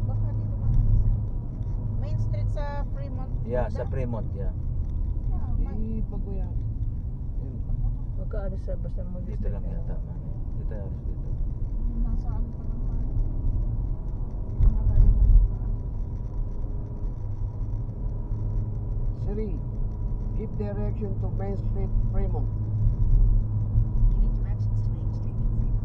Baka dito ba? Main Street sa Fremont. Yeah, sa Fremont, yeah. Di Baguya. Magkaalis sa basta mo Dito lang yata. Dito. Nasa ano pa lang tayo. Mga tayo lang. Siri, give direction to Main Street, Fremont. Giving directions to Main Street in Fremont.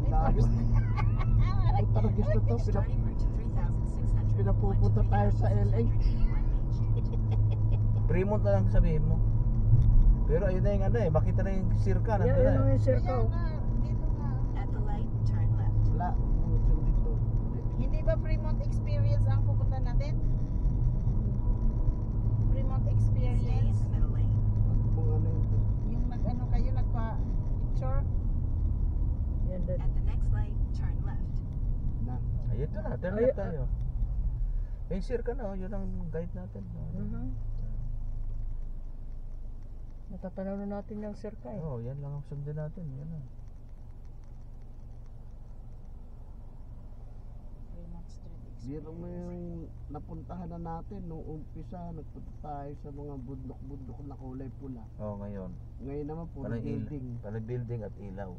Layo. Puta na gusto to. Starting route to 3,600. Pinapupunta tayo sa LA. Main Street. Fremont na lang sabihin mo. Pero ayun na yung ano eh, makita na yung circa. Yeah, yun ang yung Kaya circle. nga, dito nga. At the light, turn left. Wala. Pumunta dito. Hindi ba Fremont Experience ang pupunta natin? Fremont Stay in Experience? the middle lane. Kung ano yun. Yung nag-ano kayo, nagpa-picture? Yan, that. At the next light, turn left. Na. Ayun ito na, turn left tayo. Yung circa na, yun ang guide natin. Natatanaw na natin yung circle eh. Oo, yan lang ang sundin natin. Yan na. Fremont Street Biro mo Experience. yung napuntahan na natin nung umpisa, nagpunta tayo sa mga bundok-bundok na kulay pula. Oo, ngayon. Ngayon naman puro Parang building. Parang building at ilaw.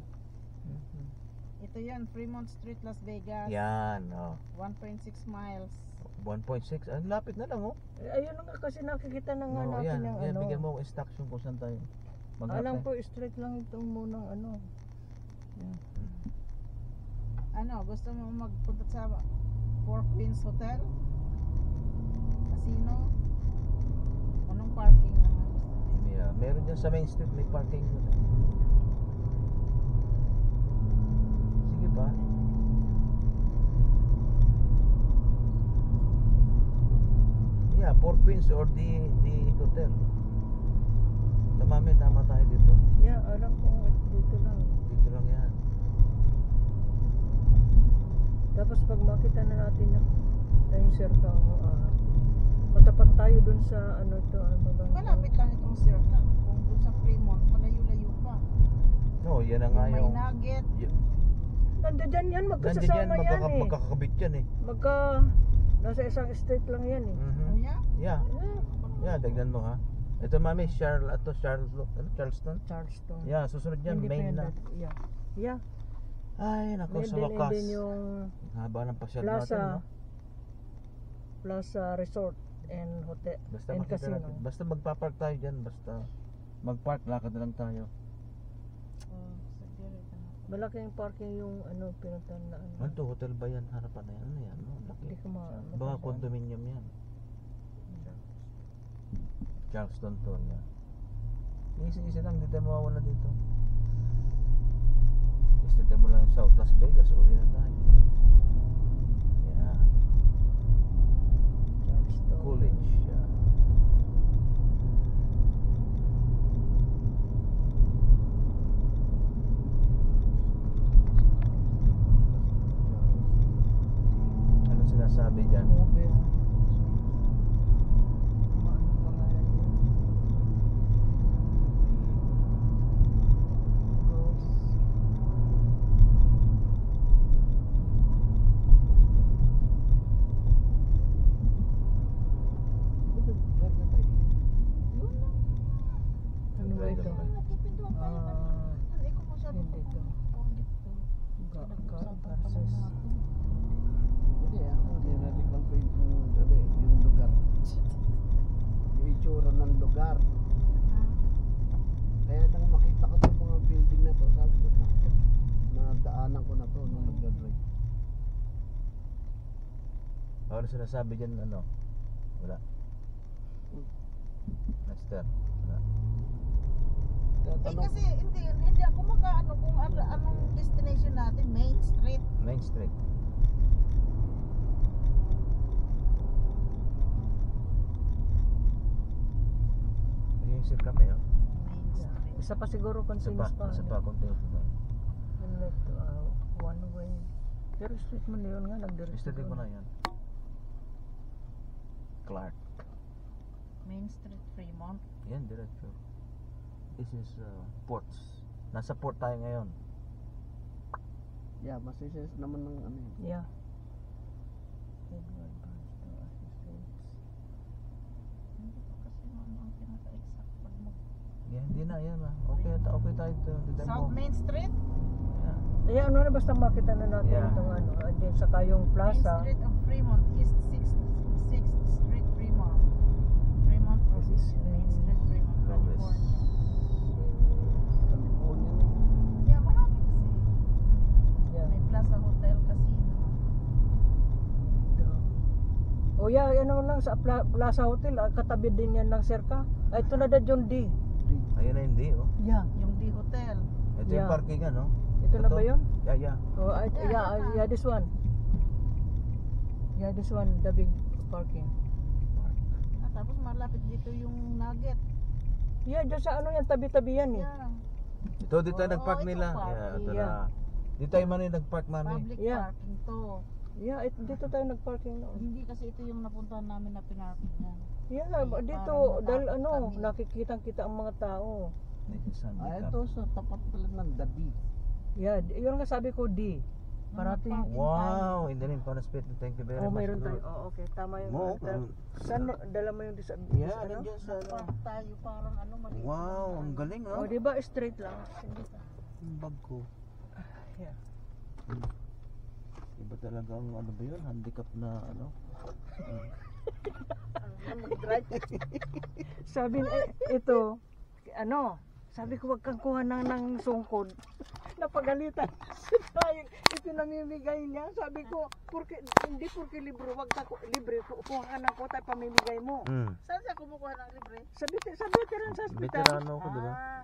Ito yan, Fremont Street, Las Vegas. Yan, oh. 1.6 miles. 1.6. Ang lapit na lang, oh. Ayun nga kasi nakikita na nga Oo, natin yan. yung Yan, ano. bigyan mo ako instruction kung saan tayo Alam maghanap. ko straight lang itong munang ano. Yan. Ano, gusto mo magpunta sa Four Queens Hotel? Casino? Anong parking ang gusto mo? Yeah, meron dyan sa Main Street, may parking doon. Sige pa. Yeah, Four Queens or the hotel. Tama tayo dito. Yeah, alam ko dito lang. Dito lang yan. Tapos pag makita na natin yung circle, matapat tayo dun sa ano to, ano ba? Malapit lang itong circle. Kung doon sa Fremont, malayo-layo pa. No, yan na nga May yung... nugget. Nandiyan yan, Nandiyan magkasasama yan, yan eh. magkakabit yan eh. Nasa isang street lang yan eh. Mhm. Ano yan? Yeah. Yeah, dagdan mo ha. Ito mami, Charleston. Charleston. Yeah, susunod yan, main na. Yeah. Yeah. Ay, nako, sa Then wakas. din yung Haba ng pasyal natin, no? Plaza Resort and Hotel Basta and makita Casino. natin. Basta magpa-park tayo dyan, basta mag-park, lakad na lang tayo. Malaking parking yung ano pinuntahan na ano. Ano to, hotel ba yan? Harapan na yan? Ano yan? No? Laki. Hindi ko Baka condominium yan. Charleston to, yan. Easy lang, hindi tayo mawawala dito. Istita mo lang yung South Las Vegas, uwi na tayo. Yeah. Charleston. Coolidge, yeah. Ano sinasabi dyan? Movie. Ano pangalan niya? Ghost. Ano ba ito? Nakipinduan tayo. Hindi ko masyado Hindi to. Versus. Hindi ako, niralikan ko yung lugar. Yung itsura ng lugar. Kaya nang makita ko itong mga building na to, sabi ko, nadaanan ko na to nung nag-drive. Ano sinasabi dyan, ano? Wala. Master. Wala. Tatanong, kasi hindi ako makaano kung anong destination natin, Main Street. Main Street. Ayun yung kami, oh. Main Street. Isa pa siguro continuous pa. Isa pa, continuous pa. One way. Pero street mo na yun nga, nagdiretso. Yesterday ko na yan. Clark. Main Street, Fremont. Yan, diretso. This is Ports. Nasa port tayo ngayon. Yeah, masisis naman ng ano yun. Yeah. Edward Barnes to assistance. Hindi ko kasi ano ang pinaka-exact pag mag... Yeah, hindi na, yan na. Okay tayo dito. South Main Street? Yeah. Eh, ano na basta makita na natin Yeah. itong ano, din sa Kayong Main Plaza. Street of Fremont, East 6th Street, Fremont. Fremont, Provision, Main Street, Fremont, Lovis. California. California. Yeah, marami kasi. Yeah. May Plaza Hotel, Casino. Oh yeah, ano lang sa Plaza Hotel, katabi din yan ng Serka. Ay, ito na yung D. Ayun na hindi, oh. Yeah. Yung D Hotel. Ito Yeah. yung parking, ano? Ito na ba yun? Yeah. Oh, yeah, this one. Yeah, this one, the big parking. Tapos malapit dito yung Nugget. Yeah, dyan sa ano yan, tabi-tabi yan eh. Yeah. Dito tayo nagpark ito nila. parking. Yeah, ito Yeah. na. Dito tayo man yung nagpark, mami. Public Yeah. parking to. Yeah, dito tayo nagparking noon. Hindi kasi ito yung napuntahan namin na pinarkingan. Yeah, Parang dito, dahil ano, kami. nakikitang-kita ang mga tao. Ito sa tapat pala ng Dabi. Yeah, yun nga sabi ko, D. Parating. Wow, in the name of Spirit, thank you very Oh, much. mayroon Lord. tayo. Oh, okay, tama yung Mo, Saan mo, dala mo yung Yeah, ano? nandiyan sa Park tayo parang ano mali. Wow, ang galing, Oh, ah. di ba straight lang? Hindi ka. Ang bag ko. Yeah. Iba talaga ang ano ba yun? Handicap na ano? Mag-drive. Sabi ito, ano, sabi ko wag kang kuha ng sungkod. Napagalitan. Ito namimigay niya. Sabi ko, hindi porke libre, wag ka libre, kuha ka ng kota pamimigay mo. Mm. Saan siya kumukuha ng libre? Sa veteran sa hospital. Veterano ko, di ba? Ah.